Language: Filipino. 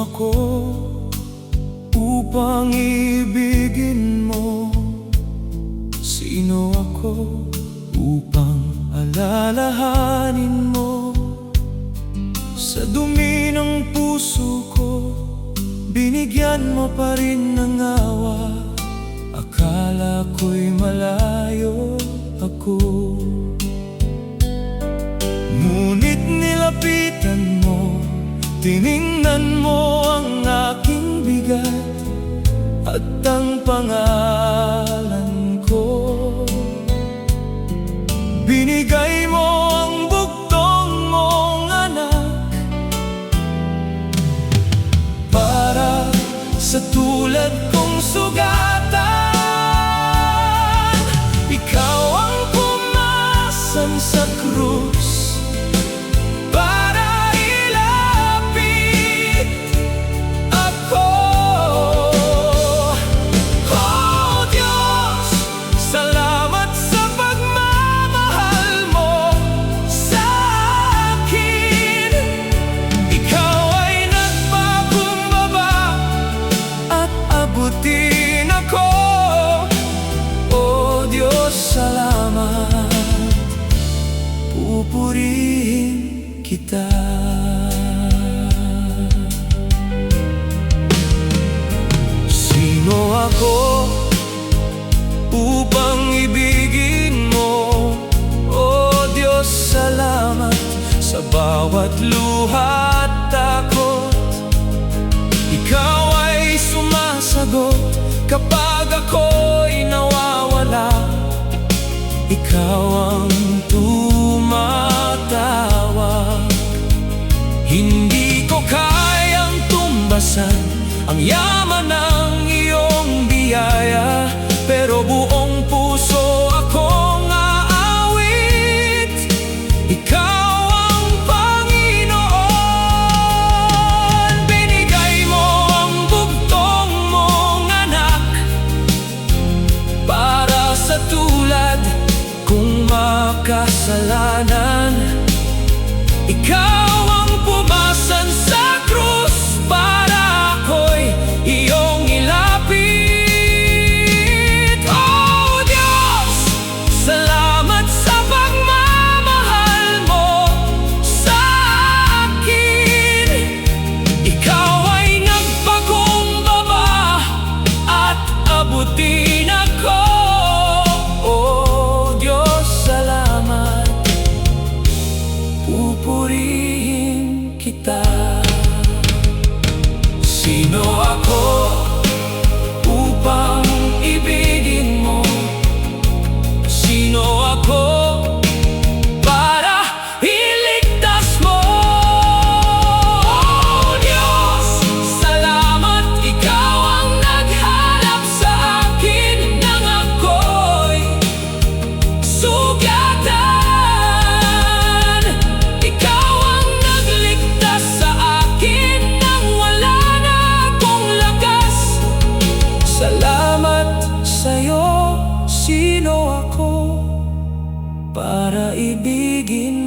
ako upang ibigin mo? Sino ako upang alalahanin mo? Sa dumi ng puso ko, binigyan mo pa rin ng awa. Akala ko'y malayo ako, ngunit nilapitan mo, tiningnan mo ang aking bigat at ang pangalan ko. Binigay mo ang bugtong mong anak para sa tulad kong sugatan. Ikaw ang pumasan sa krus para ilapit ako. Oh Diyos, salamat sa pagmamahal mo sa akin. Ikaw ay nagpakumbaba at abutin ako. Oh Diyos, salamat, pupurihin kita. Sino ako upang ibigin mo? Oh Diyos, salamat sa bawat luha at takot. Ikaw ay sumasagot kapag ako'y nawawala. Ikaw ang tumatawag. Hindi ko kayang tumbasan ang yaman ng iyong biyaya, pero buong puso akong aawit. Ikaw ang Panginoon. Binigay mo ang bugtong mong anak para sa tulad kung makasalanan. Ikaw ang pumasan sa krus para ako'y iyong ilapit. Oh Diyos, salamat sa pagmamahal mo sa akin. Ikaw ay nagpakumbaba at abutin ako. Pupurihin kita. Sino ako upang ibigin mo? Sino ako para iligtas mo? Oh Diyos, salamat, ikaw ang naghanap sa akin nang ako'y sugatan. Sa'yo, sino ako para ibigin